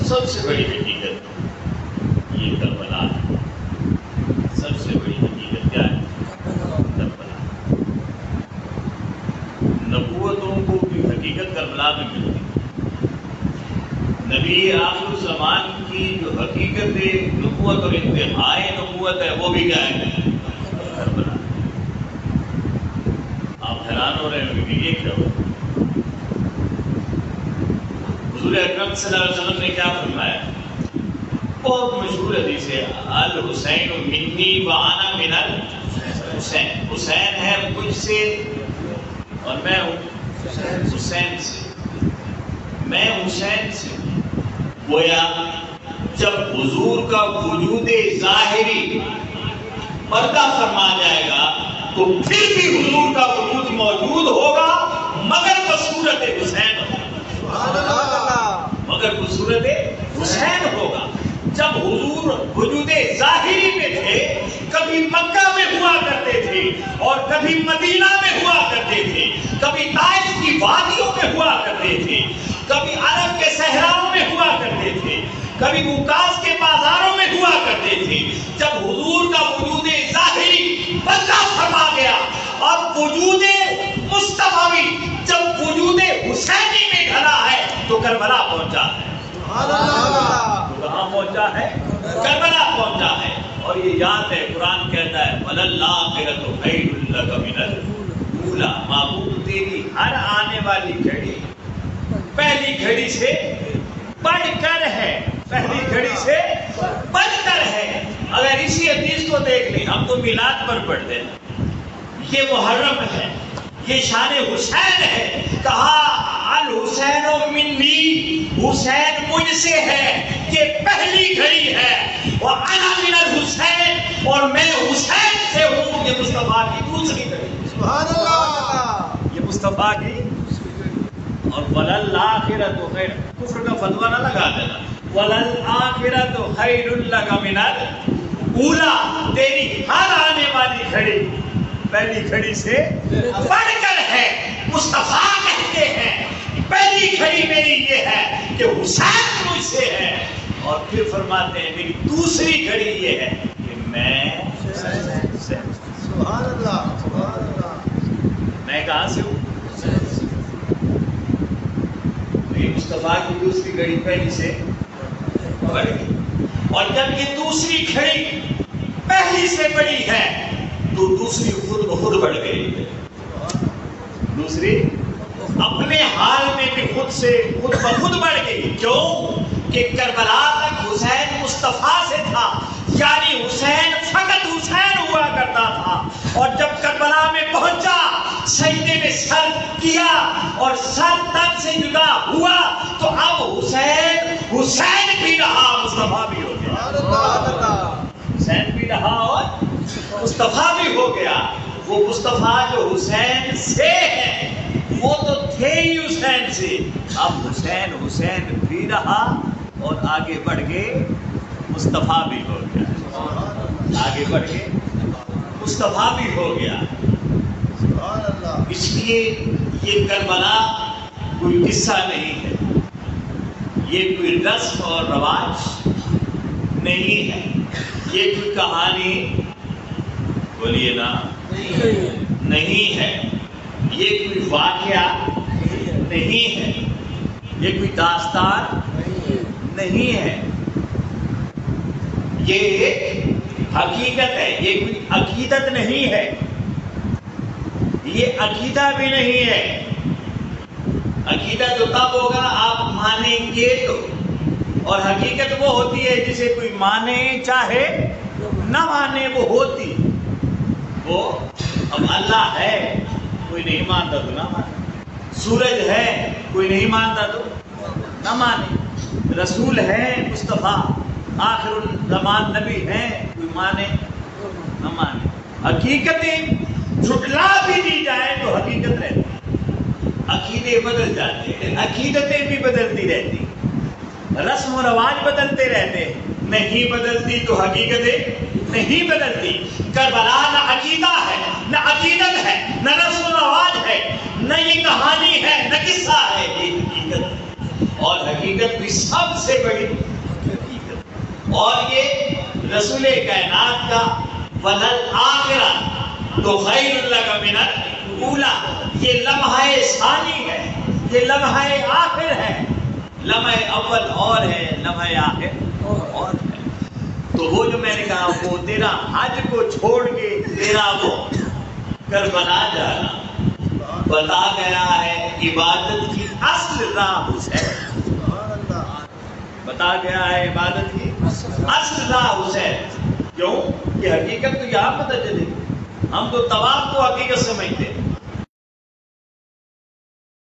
سب سے بڑی حقیقت یہ کربلا ہے. سب سے بڑی حقیقت کیا ہے؟ کربلا. نبوتوں کو بھی حقیقت کربلا میں ملتی ہے. نبی آخر الزمان کی جو حقیقت نبوت اور انتہائی نبوت ہے وہ بھی کیا ہے؟ کربلا. آپ حیران ہو رہے ہیں کہ یہ کیا ہو. حضور اکرم صلی اللہ علیہ وسلم نے کیا فرمایا؟ بہت مشہور حدیث ہے، الحسین منی وانا من الحسین. حسین ہے مجھ سے اور میں ہوں حسین سے. میں حسین سے. گویا جب حضور کا وجود ظاہری پردہ فرما جائے گا تو پھر بھی حضور کا وجود موجود ہوگا مگر بصورت حسین ہوگا. مگر بصورت حسین ہوگا. جب حضور وجود ظاہری میں تھے، کبھی مکہ میں ہوا کرتے تھے اور کبھی مدینہ میں ہوا کرتے تھے، کبھی طائف کی وادیوں میں ہوا کرتے تھے، کبھی عرب کے صحراؤں میں ہوا کرتے تھے، کبھی اوکاس کے بازاروں میں ہوا کرتے تھے. جب حضور کا وجود ظاہری پردہ فرما گیا اور وجود مصطفی جب وجود حسینی میں ڈھلا ہے تو کربلا پہنچا ہے. کہاں پہنچا ہے؟ کربلا پہنچا ہے. اور یہ یاد ہے قرآن کہتا ہے وَلَلْآخِرَةُ خَيْرٌ لَكَ مِنَ الْأُولَىٰ. معبود تیری ہر آنے والی گھڑی پہلی گھڑی سے بڑھ کر ہے. پہلی گھڑی سے بڑھ کر ہے. اگر اسی حدیث کو دیکھ لیں، ہم تو میلاد پر پڑھتے ہیں، یہ محرم ہے، یہ شان حسین ہے. کہا الحسین منی، حسین مجھ سے ہے، یہ پہلی گھڑی ہے. وانا من الحسین، اور میں حسین سے ہوں. یہ مصطفیٰ کی دوسری گھڑی. سبحان اللہ. یہ مصطفیٰ کی. اور وَلَلْآخِرَةُ خَيْرٌ، کفر کا فتویٰ نہ لگا دینا. وَلَلْآخِرَةُ خَيْرٌ لَكَ مِنَ الْأُولَىٰ. تیری ہر آنے والی گھڑی پہلی گھڑی سے بڑھ کر ہے. مصطفیٰ کہتے ہیں پہلی گھڑی میری یہ ہے کہ حسین مجھ سے ہے. اور پھر فرماتے ہیں میری دوسری گھڑی یہ ہے کہ میں سبحان اللہ. سبحان اللہ. میں کہاں سے ہوں؟ مصطفیٰ کی دوسری گھڑی پہلی سے بڑھ گئی. اور جب یہ دوسری گھڑی پہلی سے بڑی ہے تو دوسری خود بخود بڑھ گئی ہے. دوسری اپنے حال میں بھی خود بخود بڑھ گئی. کیوں کہ کربلا تک حسین مصطفیٰ سے تھا، یعنی حسین فقط حسین ہوا کرتا تھا. اور جب کربلا میں پہنچا، سجدے میں سر کیا اور سر تن سے جدا ہوا تو اب حسین بھی رہا، مصطفیٰ بھی ہو گیا. حسین بھی رہا اور مصطفیٰ بھی ہو گیا. وہ مصطفیٰ جو حسین سے ہے وہ تو تھے ہی حسین سے. اب حسین بھی رہا اور آگے بڑھ کے مصطفیٰ بھی ہو گیا. آگے بڑھ کے مصطفیٰ بھی ہو گیا. اس لیے یہ کربلا کوئی قصہ نہیں ہے، یہ کوئی رسم اور رواج نہیں ہے، یہ کوئی کہانی بولیے نا نہیں ہے، یہ کوئی واقعہ نہیں ہے، یہ کوئی داستان نہیں ہے. یہ ایک حقیقت ہے. یہ کوئی عقیدت نہیں ہے، یہ عقیدہ بھی نہیں ہے. عقیدہ جو تب ہوگا آپ مانیں گے تو، اور حقیقت وہ ہوتی ہے جسے کوئی مانے چاہے نہ مانے وہ ہوتی. وہ اب اللہ ہے، کوئی نہیں مانتا تو نہ مانے. سورج ہے، کوئی نہیں مانتا تو نہ مانے. رسول ہے مصطفیٰ، آخر الزمان نبی ہیں، کوئی مانے نہ مانے. حقیقتیں جھٹلا بھی دی جائے تو حقیقت رہتی. عقیدے بدل جاتے ہیں، عقیدتیں بھی بدلتی رہتی، رسم و رواج بدلتے رہتے، نہیں بدلتی تو حقیقتیں نہیں بدلتی. کربلا نہ عقیدہ ہے، نہ عقیدت ہے، نہ رسم و رواج ہے، نہ یہ کہانی ہے، نہ قصہ ہے. یہ حقیقت ہے. اور حقیقت بھی سب سے بڑی حقیقت. اور یہ رسول کائنات کا وَلَلْآخِرَةُ تو خیر لَکَ مِنَ الْأُولَىٰ، یہ لمحہ ثانی ہے، یہ لمحہ آخر ہے. لمحہ اول اور ہے، لمحہ آخر اور ہے. تو وہ جو میں نے کہا وہ تیرا حج کو چھوڑ کے تیرا وہ کربلا جانا بتا گیا ہے عبادت کی اصل راہ حسین. بتا گیا ہے عبادت کی اصل راہ حسین. کیوں؟ یہ حقیقت تو یہاں پتہ چلے گی. ہم تو طواف کو حقیقت سمجھتے ہیں.